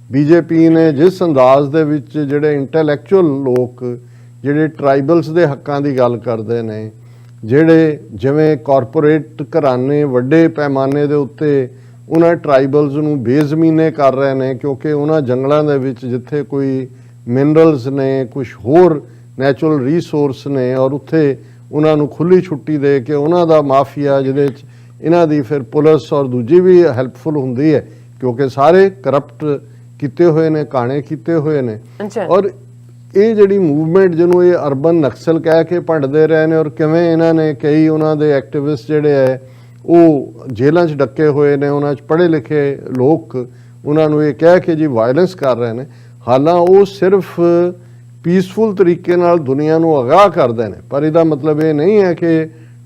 BJP ने जिस अंदाज दे विच जिहड़े इंटैलैक्चुअल लोग जिहड़े ट्राइबल्स दे हक्कां दी गल करदे ने, जिहड़े जिवें कॉरपोरेट घराने वड्डे पैमाने दे उत्ते उन्हां ट्राइबल्स नूं बेज़मीने कर रहे ने, क्योंकि उन्हां जंगलां दे विच जिथे कोई मिनरल्स ने, कुछ होर नैचुरल रिसोर्स ने, और उत्थे उन्हां नूं खुली छुट्टी दे के उन्हां दा माफिया जिहदे च इन्हां दी फिर पुलिस और दूजी भी हैल्पफुल हुंदी है, क्योंकि सारे करप्ट किते हुए ने, काणे किते हुए ने। और ये जिहड़ी मूवमेंट जिन्हों ये अर्बन नक्सल कह के भंडदे रहे ने, और किवें इन्हां ने कई उन्हां दे एक्टिविस्ट जिहड़े है वो जेलों च डके हुए ने, उन्हां च पढ़े लिखे लोग उन्हां नूं ये कह के जी वायलेंस कर रहे हैं। हालांकि वो सिर्फ पीसफुल तरीके नाल दुनिया नूं आगाह करदे ने, पर इहदा मतलब ये नहीं है कि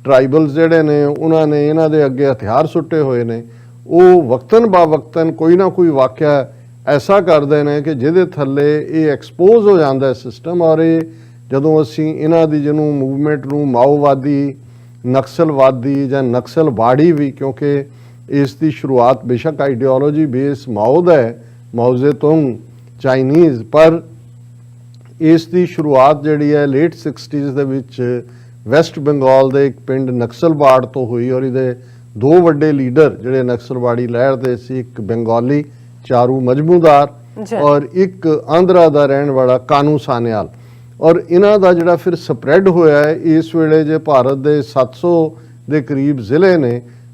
ट्राइबल्स जिहड़े ने उन्हां ने इन्हां दे अगे हथियार सुट्टे हुए ने। वो वक्तन बा वक्तन कोई ना कोई वाक़या ऐसा करते हैं कि जिहदे थल्ले ये एक्सपोज हो जाता है सिस्टम। और ये जदों असी इन्हां दी जिन्हों मूवमेंट नूं माओवादी, नक्सलवादी जां नक्सलवाड़ी भी, क्योंकि इसकी शुरुआत बेशक आइडियोलॉजी बेस माओ दा है, माओ ज़ेतुंग चाइनीज़, पर इसकी शुरुआत जिहड़ी है लेट 60s दे विच वैस्ट बंगाल दे एक पिंड नक्सलबाड़ तो हुई। और इहदे दो वड्डे लीडर जिहड़े नक्सलवाड़ी लहर दे सी, एक बंगाली चारू मजमूदार और एक आंध्रा दा रहन वाला कानू सान्याल। और इन्हां दा जिहड़ा फिर स्प्रैड होया है, इस वेले जे भारत दे 700 दे करीब ज़िले ने,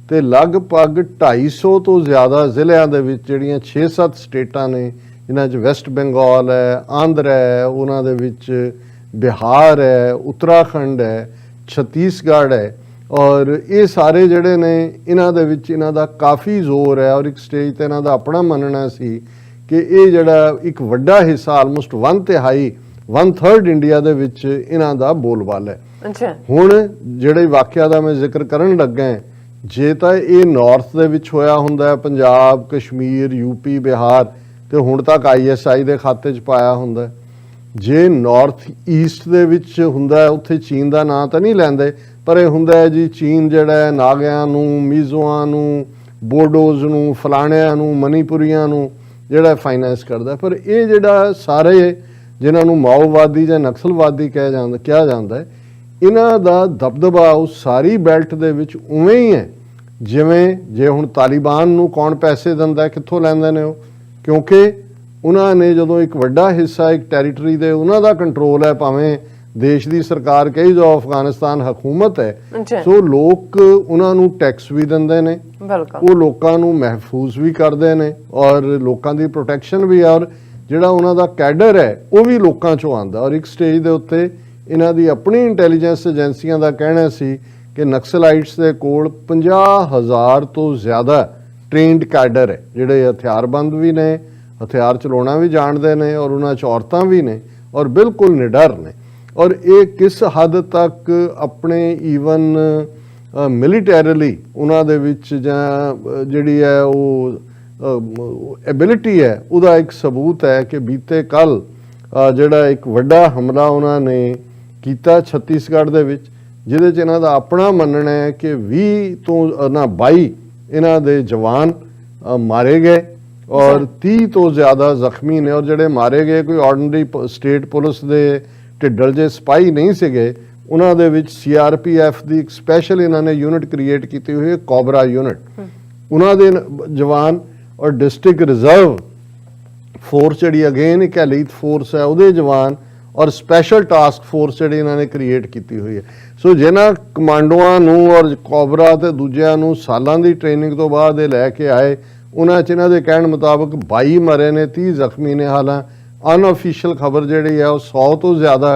ते लगभग 250 तो ज़्यादा ज़िलिਆਂ ਦੇ ਵਿੱਚ ਜਿਹੜੀਆਂ 6-7 ਸਟੇਟਾਂ ਨੇ, ਜਿਨ੍ਹਾਂ 'ਚ ਵੈਸਟ ਬੰਗਾਲ ਹੈ, ਆਂਧਰਾ ਹੈ, ਉਹਨਾਂ ਦੇ ਵਿੱਚ ਬਿਹਾਰ ਹੈ, ਉੱਤਰਾਖੰਡ ਹੈ, ਛੱਤੀਸਗੜ੍ਹ ਹੈ। और ये सारे जिहड़े ने इन्हां दे विच इन्हां दा काफ़ी जोर है। और एक स्टेज ते इन्हां दा अपना मनना सी कि ये जिहड़ा एक वड्डा हिस्सा ऑलमोस्ट 1/3 इंडिया दे विच इन्हां दा बोलबाला है। अच्छा, हुण जिहड़े वाक़या दा मैं जिक्र करन लगा, जे तां ये नॉर्थ दे विच होया हुंदा, पंजाब, कश्मीर, यूपी, बिहार, ते हुण तक ISI दे खाते च पाया हुंदा। जे नॉर्थ ईस्ट दे विच हुंदा, उत्थे चीन दा नां तां नहीं लैंदे, पर यह हुंदा है जी चीन जिहड़ा है नागिਆਂ ਨੂੰ, मीज़ोआं ਨੂੰ, बोडोज़ ਨੂੰ, फलाणिਆਂ ਨੂੰ, मणिपुरियां ਨੂੰ जिहड़ा फाइनेंस करदा। पर यह जिहड़ा सारे जिन्हां ਨੂੰ माओवादी ਜਾਂ नक्सलवादी किया जाता है, इन्हां दा दबदबा उस सारी बैल्ट दे विच उवें ही है जिवें जे हुण तालिबान ਨੂੰ कौन पैसे दिंदा, कित्थों लैंदे ने, क्योंकि उन्हां ने जदों एक वड्डा हिस्सा एक टैरीटरी दे उन्हां दा कंट्रोल है, भावें देश की सरकार कही जो अफगानिस्तान हुकूमत है, सो लोग उन्होंने टैक्स भी देंदे ने, वो लोगों को महफूज भी करते हैं और लोगों की प्रोटैक्शन भी है। और जिहड़ा उन्हां दा कैडर है वो भी लोगों चों आंदा। और एक स्टेज के उत्ते इन्हां दी अपनी इंटैलीजेंस एजेंसियां का कहना सी कि नक्सलाइट्स के कोल 50,000 तो ज़्यादा ट्रेंड कैडर है, जिहड़े हथियारबंद भी ने, हथियार चलाउणा भी जाणदे ने, और उन्हां च औरतां भी ने और बिल्कुल निडर ने। और ये किस हद तक अपने ईवन मिलिटैरली उन्हां दे विच जां जिहड़ी है वो एबिलिटी है, उहदा एक सबूत है कि बीते कल जिहड़ा एक वड्डा हमला उन्होंने कीता छत्तीसगढ़ दे विच, जिहदे च इन्हां दा अपना मनना है कि 20 तो 22 इन्हां दे जवान मारे गए और 30 तो ज़्यादा जख्मी ने। और जिहड़े मारे गए कोई ऑर्डनरी स्टेट पुलिस दे ढिड्डल जे सिपाही नहीं सीगे, उन्हां दे विच CRPF दी एक स्पैशल इन्होंने यूनिट क्रिएट की हुई है, कोबरा यूनिट, उन्हां दे जवान, और डिस्ट्रिक्ट रिजर्व फोर्स जिहड़ी अगेन एक एलीट फोर्स है उहदे जवान, और स्पैशल टास्क फोर्स जिहड़ी इन्होंने क्रिएट की हुई है। सो जिन्हां कमांडोआं नूं और कोबरा ते दूजिआं नूं सालां दी ट्रेनिंग तो बाद ये लैके आए, उन्हां च इन्हां दे कहण मुताबक 22 मरे ने, 30 जख्मी ने। हालांकि अनऑफिशियल खबर जिहड़ी है वो 100 तो ज़्यादा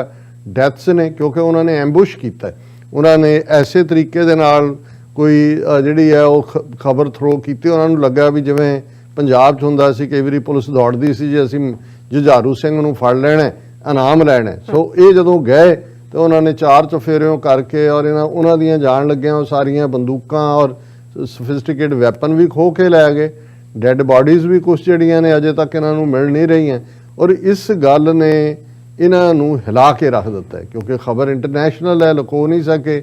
डैथ्स ने, क्योंकि उन्होंने एम्बुश किया है, उन्होंने ऐसे तरीके दे नाल कोई जिहड़ी है वो खबर थ्रो की, उन्होंने लगा भी जिवें पंजाब च हुंदा सी कई वारी पुलिस दौड़दी सी जे असीं जुझारू सिंह नूं फड़ लैणा, इनाम लैणा। सो ये जदों गए तो उन्होंने 4 चफेरियों करके और उन्हां दियां जाण लग्गियां सारियां बंदूकां और सोफिस्टिकेट वैपन भी खो के लै गए। डैड बॉडीज़ भी कुछ जिहड़ियां ने अजे तक इन्हां नूं मिल नहीं रही। और इस गल ने इन्हां नूं हिला के रख दिता है, क्योंकि खबर इंटरनेशनल है, लुको नहीं सके।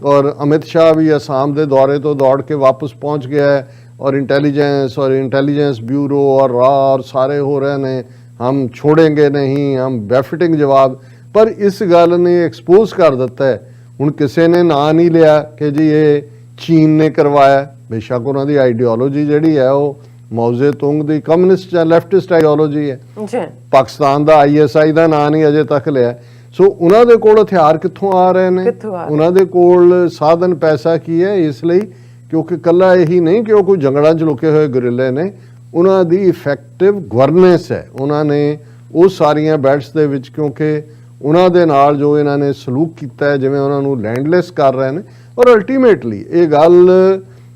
और अमित शाह भी असम के दौरे तो दौड़ के वापस पहुँच गया है, और इंटेलिजेंस ब्यूरो और रॉ और सारे हो रहे ने हम छोड़ेंगे नहीं, हम बैफिटिंग जवाब। पर इस गल ने एक्सपोज कर दिता है। हुण किसी ने ना नहीं लिया कि जी ये चीन ने करवाया, बेशक उन्हों की आइडियोलॉजी जिहड़ी है वो मौजे तुंग दी कम्युनिस्ट या लैफ्टिस्ट आइडियोलॉजी है। पाकिस्तान का ISI का नाम नहीं अजे तक लिया। सो उन्हों दे कोल हथियार कित्थों आ रहे हैं, उन्हों दे कोल साधन पैसा की है, इसलिए क्योंकि कला यही नहीं कि वो कोई जंगलों च लुके हुए गुरिल्ले ने, उन्हों दी इफेक्टिव गवर्नेंस है। उन्होंने वो सारिया बैट्स दे विच क्योंकि उन्हों दे नाल जो इन्होंने सलूक किया है, जिवें उन्होंने लैंडलैस कर रहे हैं। और अल्टीमेटली ये गल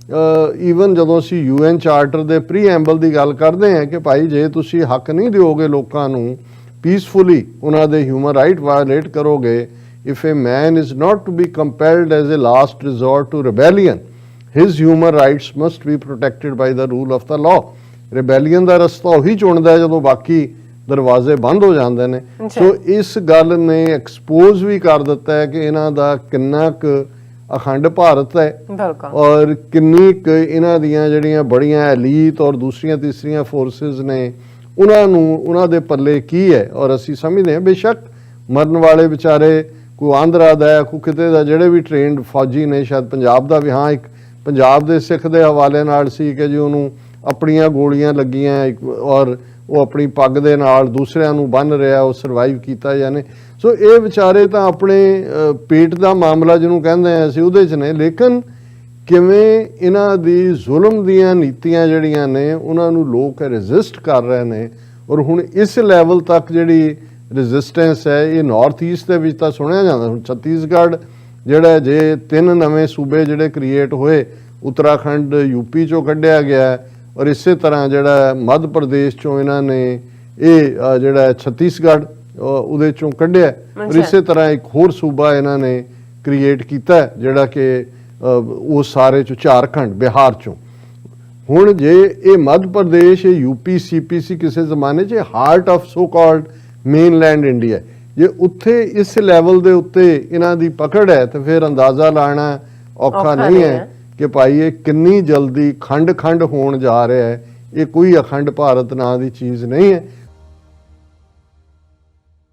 ईवन जदों असीं UN चार्टर के प्रीएम्बल की गल करते हैं कि भाई जे तुसीं हक नहीं दोगे लोगों नूं पीसफुली, उन्होंने ह्यूमन राइट वायलेट करोगे, if a man is not to be compelled as a last resort to rebellion, his human rights must be protected by the rule of the law. Rebellion का रस्ता उही चुनता है जो बाकी दरवाजे बंद हो जाते हैं। सो इस गल ने एक्सपोज भी कर दिता है कि इन्हां दा किन्ना क अखंड भारत है और किन्नी क इन्हां दियां जिहड़ियां बड़ियां एलीट और दूसरियां तीसरियां फोर्सेस ने उन्हां दे पल्ले की है। और असी समझते हैं बेशक मरन वाले बेचारे कोई आंध्रा दा है, कोई किते दा, जिहड़े भी ट्रेंड फौजी ने, शायद पंजाब दा भी, हाँ एक पंजाब दे सिख दे हवाले नाल सी कि जी उन्होंने अपनियां गोलियां लगियां और वो अपनी पग दे नाल दूसरिਆਂ ਨੂੰ बन रहा, वो सरवाइव किया जाने। सो ये विचारे तो अपने पेट का मामला जिन्होंने कहते हैं असीं उहदे च ने, लेकिन किवें इन्हां दी जुल्म दीयां नीतियां जिहड़ियां ने उन्हां नूं लोग रजिस्ट कर रहे हैं। और हुण इस लैवल तक जिहड़ी रजिस्टेंस है ये नॉर्थ ईस्ट दे विच तां सुणिया जांदा। हुण छत्तीसगढ़ जिहड़ा जे 3 नवे सूबे जिहड़े क्रिएट होए, उत्तराखंड UP चों कढ़िया गया और इस तरह जिहड़ा मध्य प्रदेश चों इन्हां ने ये जिहड़ा छत्तीसगढ़ उहदे चों कढ़िया और इस तरह एक होर सूबा इन्हां ने क्रिएट किया जिहड़ा कि वो सारे चों झारखंड बिहार चों। हुण जे ये मध्य प्रदेश UP CPC किसी जमाने च heart of so called mainland India, जे उत्थे इस लैवल दे उत्ते इन्हां दी पकड़ है तो फिर अंदाज़ा लाना औखा नहीं है कि भाई ये कितनी जल्दी खंड खंड होण जा रहा है। ये कोई अखंड भारत नां दी चीज़ नहीं है।